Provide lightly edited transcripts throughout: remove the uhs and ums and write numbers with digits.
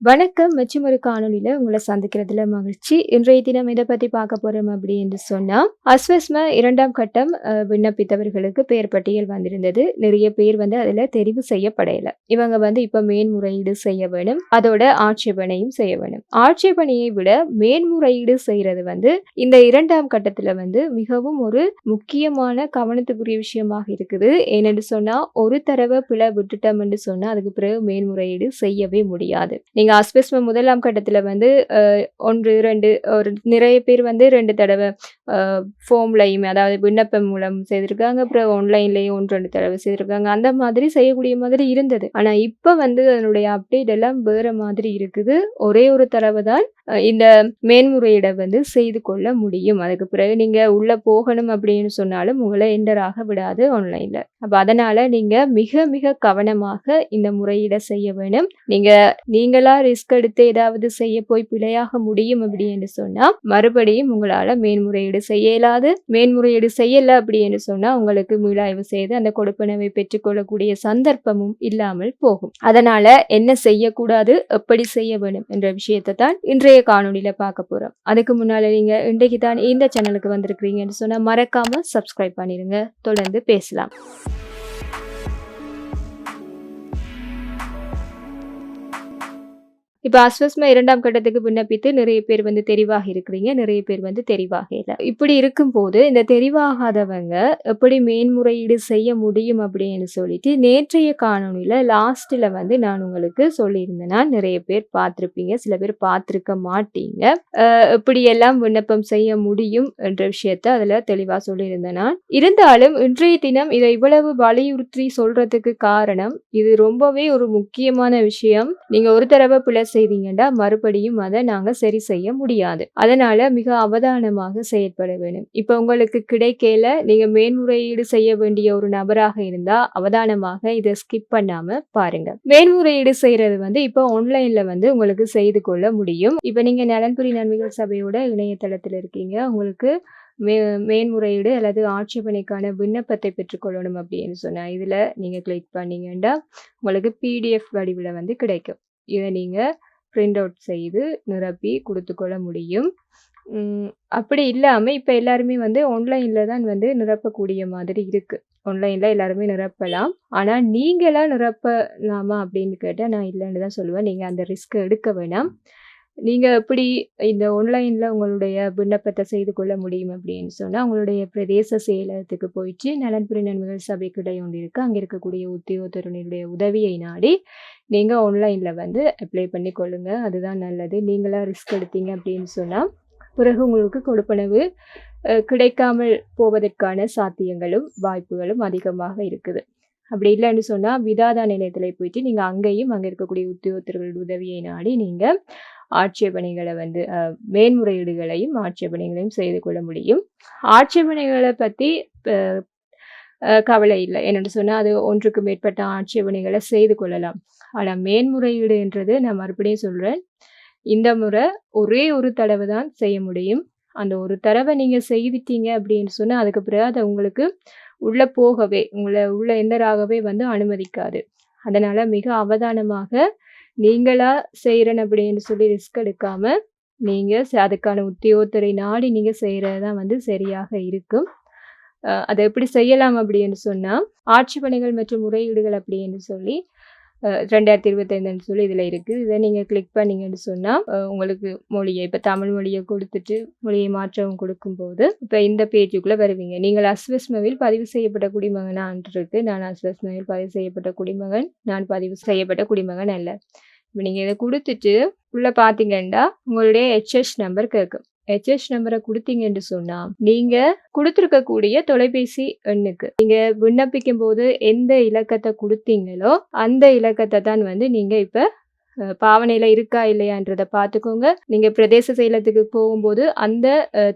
வணக்கம். மற்றும் ஒரு காணொளியில உங்கள சந்திக்கிறதுல மகிழ்ச்சி. இன்றைய தினம் எத பத்தி பார்க்க போறோம் அப்படி என்று சொன்னா, அஸ்வஸ்ம 2ஆம் கட்டம் விண்ணப்பித்தவர்களுக்கு பெயர் பட்டியல் வந்திருந்தது. நிறைய பேர் வந்து அதுல தெரிவு செய்யப்படையல. இவங்க வந்து இப்ப மேன்முறையீடு செய்ய வேணும். அதோட ஆட்சேபனையும் செய்ய வேணும். ஆட்சேபனையை விட மேன்முறையீடு செய்றது வந்து இந்த 2ஆம் கட்டத்துல வந்து மிகவும் ஒரு முக்கியமான கவனத்துக்குரிய விஷயமாக இருக்குது. ஏனென்று சொன்னா, ஒரு தடவ பிழை விட்டுட்டோம் என்று சொன்னா, அதுக்கு பிறகு மேன்முறையீடு செய்யவே முடியாது. நீங்க அஸ்பெஸ்ம 1ஆம் கட்டத்துல வந்து 1, 2 ஒரு நிறைய பேர் வந்து 2 தடவ அ ஃபார்ம்லயும் அதாவது விண்ணப்பம் மூலம் செய்திருக்காங்க. அப்புறம் ஆன்லைன்லயும் 1, 2 தடவ செய்திருக்காங்க. அந்த மாதிரி செய்யக்கூடிய மாதிரி இருந்தது. ஆனா இப்ப வந்து அதனுடைய அப்டேட் எல்லாம் வேற மாதிரி இருக்குது. ஒரே ஒரு தடவ தான் இந்த மேன்முறையீட வந்து செய்து கொள்ள முடியும். அதுக்கு பிறகு நீங்க உள்ள போகணும் அப்படின்னு சொன்னாலும் உங்கள என்டர் ஆக விடாது ஆன்லைன்ல. அப்ப அதனால நீங்க மிக மிக கவனமாக இந்த முறையீட செய்ய வேணும். நீங்களா ரிஸ்க் எடுத்து ஏதாவது செய்ய போய் பிழையாக முடியும் அப்படின்னு சொன்னா, மறுபடியும் உங்களால மேன்முறையீடு செய்ய இயலாது. மேன்முறையீடு செய்யல அப்படின்னு சொன்னா, உங்களுக்கு மீளாய்வு செய்து அந்த கொடுப்பனவை பெற்றுக்கொள்ளக்கூடிய சந்தர்ப்பமும் இல்லாமல் போகும். அதனால என்ன செய்யக்கூடாது, எப்படி செய்ய வேணும் என்ற விஷயத்தை தான் இன்றைய காணொளியில பார்க்க போறோம். அதுக்கு முன்னால நீங்க இன்றைக்கு தான் இந்த சேனலுக்கு வந்திருக்கிறீங்கன்னு சொன்னா மறக்காம சப்ஸ்கிரைப் பண்ணிருங்க. தொடர்ந்து பேசலாம். இப்ப அஸ்வஸ்ம 2ஆம் கட்டத்துக்கு விண்ணப்பித்து நிறைய பேர் வந்து தெரிவாகி இருக்கிறீங்க. நிறைய பேர் வந்து தெரிவாக இல்ல. இப்படி இருக்கும்போது இந்த தெரிவாகாதவங்க எப்படி மேன்முறையீடு செய்ய முடியும் அப்படின்னு சொல்லிட்டு நேற்றைய காணொளியில லாஸ்ட்ல வந்து நான் உங்களுக்கு சொல்லியிருந்தேன்னா நிறைய பேர் பார்த்திருப்பீங்க. சில பேர் பார்த்திருக்க மாட்டீங்க. எப்படியெல்லாம் விண்ணப்பம் செய்ய முடியும் என்ற விஷயத்த அதுல தெளிவா சொல்லியிருந்தேன் நான். இருந்தாலும் இன்றைய தினம் இதை இவ்வளவு வலியுறுத்தி சொல்றதுக்கு காரணம் இது ரொம்பவே ஒரு முக்கியமான விஷயம். நீங்க ஒரு தடவை பிழை செய்தீங்கன்னா மறுபடியும் அதை நாங்க சரி செய்ய முடியாது. அதனால மிக அவதானமாக செயற்பட வேணும். இப்ப உங்களுக்கு கிடைக்கல, நீங்க மேன்முறையீடு செய்ய வேண்டிய ஒரு நபராக இருந்தா அவதானமாக இதை ஸ்கிப் பண்ணாம பாருங்க. மேன்முறையீடு செய்யறது வந்து இப்ப ஆன்லைன்ல வந்து உங்களுக்கு செய்து கொள்ள முடியும். இப்ப நீங்க நலன்புரி நன்மைகள் சபையோட இணையதளத்துல இருக்கீங்க. உங்களுக்கு மேன்முறையீடு அல்லது ஆட்சேபனைக்கான விண்ணப்பத்தை பெற்றுக்கொள்ளணும் அப்படின்னு சொன்னா இதுல நீங்க கிளிக் பண்ணீங்கன்னா உங்களுக்கு பிடிஎஃப் வடிவில் வந்து கிடைக்கும். இதை நீங்க பிரிண்ட் அவுட் செய்து நிரப்பி கொடுத்துக்கொள்ள முடியும். அப்படி இல்லாம இப்ப எல்லாருமே வந்து ஆன்லைன்ல தான் வந்து நிரப்பக்கூடிய மாதிரி இருக்கு. ஆன்லைன்ல எல்லாருமே நிரப்பலாம். ஆனா நீங்களா நிரப்பலாமா அப்படின்னு கேட்டா நான் இல்லைன்னு தான் சொல்லுவேன். நீங்க அந்த ரிஸ்க் எடுக்க வேணாம். நீங்க எப்படி இந்த ஆன்லைன்ல உங்களுடைய விண்ணப்பத்தை செய்து கொள்ள முடியும் அப்படின்னு சொன்னா, உங்களுடைய பிரதேச செயலகத்துக்கு போயிட்டு நலன்புரி நன்மைகள் சபை கிளை ஒன்று இருக்கு. அங்க இருக்கக்கூடிய உத்தியோகத்தருடைய உதவியை நாடி நீங்க ஆன்லைன்ல வந்து அப்ளை பண்ணி கொள்ளுங்க. அதுதான் நல்லது. நீங்களா ரிஸ்க் எடுத்தீங்க அப்படின்னு சொன்னா, பிறகு உங்களுக்கு கொடுப்பனவு கிடைக்காமல் போவதற்கான சாத்தியங்களும் வாய்ப்புகளும் அதிகமாக இருக்குது. அப்படி இல்லைன்னு சொன்னா விதாதா நிலையத்துல போயிட்டு நீங்க அங்கேயும் அங்க இருக்கக்கூடிய உத்தியோகத்தர்கள் உதவியை நாடி நீங்க ஆட்சேபனைகளை வந்து மேன்முறையீடுகளையும் ஆட்சேபனைகளையும் செய்து கொள்ள முடியும். ஆட்சேபனைகளை பத்தி கவலை இல்லை. என்னென்னு சொன்னா அது ஒன்றுக்கு மேற்பட்ட ஆட்சேபனைகளை செய்து கொள்ளலாம். ஆனா மேன்முறையீடு என்றது நான் மறுபடியும் சொல்றேன். இந்த முறை ஒரே ஒரு தடவை தான் செய்ய முடியும். அந்த ஒரு தடவை நீங்க செய்துட்டீங்க அப்படின்னு சொன்னா அதுக்கு பிறகு அதை உங்களுக்கு உள்ள போகவே உள்ள எந்தராகவே வந்து அனுமதிக்காது. அதனால மிக அவதானமாக நீங்களா செய்யறேன் அப்படின்னு சொல்லி ரிஸ்க் எடுக்காம நீங்க அதுக்கான உத்தியோகத்தரை நாடி நீங்க செய்யறதுதான் வந்து சரியாக இருக்கும். அதை எப்படி செய்யலாம் அப்படின்னு சொன்னா ஆட்சேபனைகள் மற்றும் முறையீடுகள் அப்படின்னு சொல்லி 2025 சொல்லி இதுல இருக்கு. இதை நீங்க கிளிக் பண்ணீங்கன்னு சொன்னா உங்களுக்கு மொழியை இப்ப தமிழ் மொழியை கொடுத்துட்டு மொழியை மாற்றவும் கொடுக்கும்போது இப்ப இந்த பேஜுக்குள்ள வருவீங்க. நீங்கள் அஸ்வஸ்மவில் பதிவு செய்யப்பட்ட குடிமகனா இருக்கு. நான் அஸ்வஸ்மவில் பதிவு செய்யப்பட்ட குடிமகன். நான் பதிவு செய்யப்பட்ட குடிமகன் அல்ல. இப்ப நீங்க இதை கொடுத்துட்டு உள்ள பாத்தீங்கன்னா உங்களுடைய HS நம்பர் கேட்கும். HS நம்பரை கொடுத்தீங்கன்னு சொன்னா நீங்க கொடுத்துருக்கக்கூடிய தொலைபேசி எண்ணுக்கு நீங்க விண்ணப்பிக்கும் போது எந்த இலக்கத்தை கொடுத்தீங்களோ அந்த இலக்கத்தை தான் வந்து நீங்க இப்ப பாவனையில இருக்கா இல்லையான்றதை பார்த்துக்கோங்க. நீங்க பிரதேச செயலகத்துக்கு போகும்போது அந்த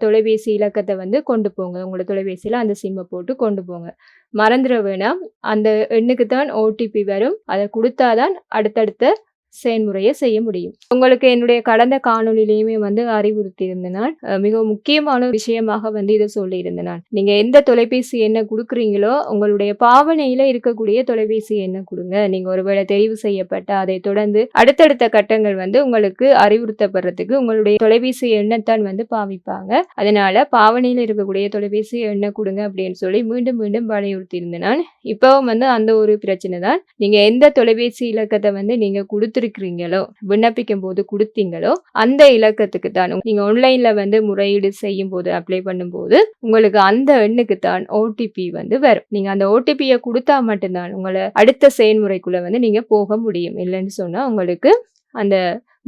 தொலைபேசி இலக்கத்தை வந்து கொண்டு போங்க. உங்களோட தொலைபேசியில அந்த சிம்மை போட்டு கொண்டு போங்க. மறந்துட வேணாம். அந்த எண்ணுக்கு தான் OTP வரும். அதை கொடுத்தாதான் அடுத்தடுத்த செயல்முறையை செய்ய முடியும். உங்களுக்கு என்னுடைய கடந்த காணொளியிலேயுமே வந்து அறிவுறுத்தி இருந்தேன் நான். மிக முக்கியமான விஷயமாக வந்து இதை சொல்லியிருந்தேன் நான். நீங்க எந்த தொலைபேசி எண்ணை குடுக்குறீங்களோ, உங்களுடைய பாவனையில இருக்கக்கூடிய தொலைபேசி எண்ணை குடுங்க. நீங்க ஒருவேளை தெரிவு செய்யப்பட்ட அதை தொடர்ந்து அடுத்தடுத்த கட்டங்கள் வந்து உங்களுக்கு அறிவுறுத்தப்படுறதுக்கு உங்களுடைய தொலைபேசி எண்ணைத்தான் வந்து பாவிப்பாங்க. அதனால பாவனையில இருக்கக்கூடிய தொலைபேசி எண்ணை குடுங்க அப்படின்னு சொல்லி மீண்டும் மீண்டும் வலியுறுத்தி இருந்தேன் நான். இப்பவும் வந்து அந்த ஒரு பிரச்சனை தான். நீங்க எந்த தொலைபேசி இலக்கத்தை வந்து நீங்க குடுத்திருக்கிறீங்களோ, விண்ணப்பிக்கும் போது குடுத்தீங்களோ, அந்த இலக்கத்துக்கு தான் நீங்க ஆன்லைன்ல வந்து முறையீடு செய்யும் போது அப்ளை பண்ணும்போது உங்களுக்கு அந்த எண்ணுக்கு தான் ஓடிபி வந்து வரும். நீங்க அந்த ஓடிபியை குடுத்தா மட்டும்தான் உங்களை அடுத்த செயல்முறைக்குள்ள வந்து நீங்க போக முடியும். இல்லைன்னு சொன்னா உங்களுக்கு அந்த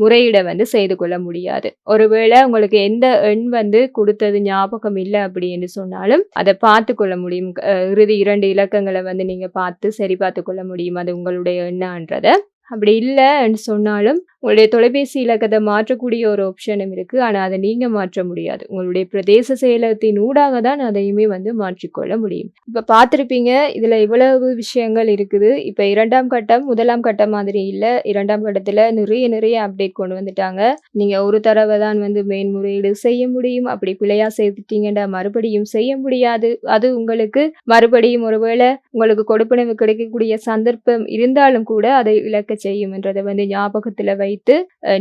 முறையீடை வந்து செய்து கொள்ள முடியாது. ஒருவேளை உங்களுக்கு எந்த எண் வந்து கொடுத்தது ஞாபகம் இல்லை அப்படின்னு சொன்னாலும் அதை பார்த்து கொள்ள முடியும். இறுதி 2 இலக்கங்களை வந்து நீங்க பார்த்து சரி பார்த்து கொள்ள முடியும் அது உங்களுடைய எண்ணான்றத. அப்படி இல்லைன்னு சொன்னாலும் உங்களுடைய தொலைபேசி இலக்கத்தை மாற்றக்கூடிய ஒரு ஆப்ஷனும் இருக்கு. ஆனா அதை நீங்க மாற்ற முடியாது. உங்களுடைய பிரதேச செயலகத்தின் ஊடாக தான் அதையுமே வந்து மாற்றிக்கொள்ள முடியும். இப்ப பார்த்திருப்பீங்க இதுல இவ்வளவு விஷயங்கள் இருக்குது. இப்ப 2ஆம் கட்டம் 1ஆம் கட்டம் மாதிரி இல்ல. 2ஆம் கட்டத்துல நிறைய அப்டேட் கொண்டு வந்துட்டாங்க. நீங்க ஒரு தடவை தான் வந்து மேன்முறையீடு செய்ய முடியும். அப்படி பிழையா செய்துட்டீங்கன்னா மறுபடியும் செய்ய முடியாது. அது உங்களுக்கு மறுபடியும் ஒருவேளை உங்களுக்கு கொடுப்பனவு கிடைக்கக்கூடிய சந்தர்ப்பம் இருந்தாலும் கூட அதை இழக்க செய்யும் என்றதை வந்து ஞாபகத்துல வைத்து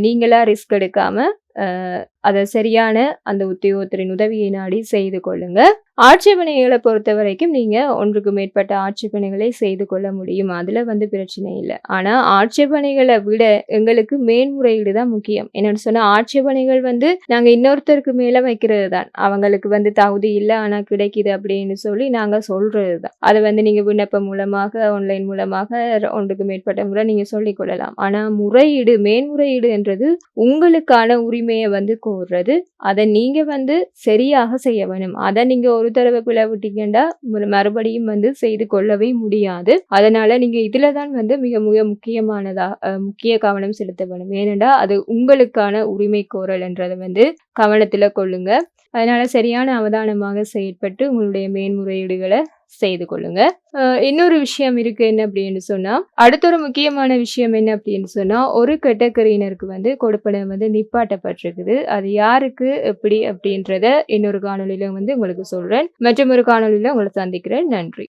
நீங்களா ரிஸ்க் எடுக்காம அதை சரியான அந்த உத்தியோகத்தரின் உதவியை நாடி செய்து கொள்ளுங்க. ஆட்சேபனைகளை பொறுத்த வரைக்கும் நீங்க ஒன்றுக்கு மேற்பட்ட ஆட்சேபனைகளை செய்து கொள்ள முடியும். அதுல வந்து பிரச்சனை இல்லை. ஆனா ஆட்சேபனைகளை விட எங்களுக்கு மேன்முறையீடு தான் முக்கியம். என்னன்னு சொன்னா ஆட்சேபனைகள் வந்து நாங்க இன்னொருத்தருக்கு மேல வைக்கிறது தான். அவங்களுக்கு வந்து தகுதி இல்லை ஆனா கிடைக்குது அப்படின்னு சொல்லி நாங்க சொல்றது தான். அதை வந்து நீங்க விண்ணப்பம் மூலமாக ஆன்லைன் மூலமாக ஒன்றுக்கு மேற்பட்ட முறை நீங்க சொல்லிக் கொள்ளலாம். ஆனா முறையீடு மேன்முறையீடு என்றது உங்களுக்கான உரிமையை வந்து கோர்றது. அதை நீங்க வந்து சரியாக செய்ய வேணும். அதை நீங்க ஒரு தடவை பிழை விட்டீங்கன்னா மறுபடியும் வந்து செய்து கொள்ளவே முடியாது. அதனால நீங்க இதுலதான் வந்து மிக மிக முக்கிய கவனம் செலுத்த வேணும். ஏனென்றா அது உங்களுக்கான உரிமை கோரல் என்றதை வந்து கவனத்துல கொள்ளுங்க. அதனால சரியான அவதானமாக செயற்பட்டு உங்களுடைய மேன்முறையீடுகளை செய்து கொள்ளுங்க. இன்னொரு விஷயம் இருக்கு என்ன அப்படின்னு சொன்னா அடுத்த ஒரு முக்கியமான விஷயம் என்ன அப்படின்னு சொன்னா ஒரு கேட்டகரியினருக்கு வந்து கொடுப்பனை வந்து நிப்பாட்டப்பட்டிருக்குது. அது யாருக்கு எப்படி அப்படின்றத இன்னொரு காணொலியில வந்து உங்களுக்கு சொல்றேன். மற்றும் ஒரு காணொலியில உங்களை சந்திக்கிறேன். நன்றி.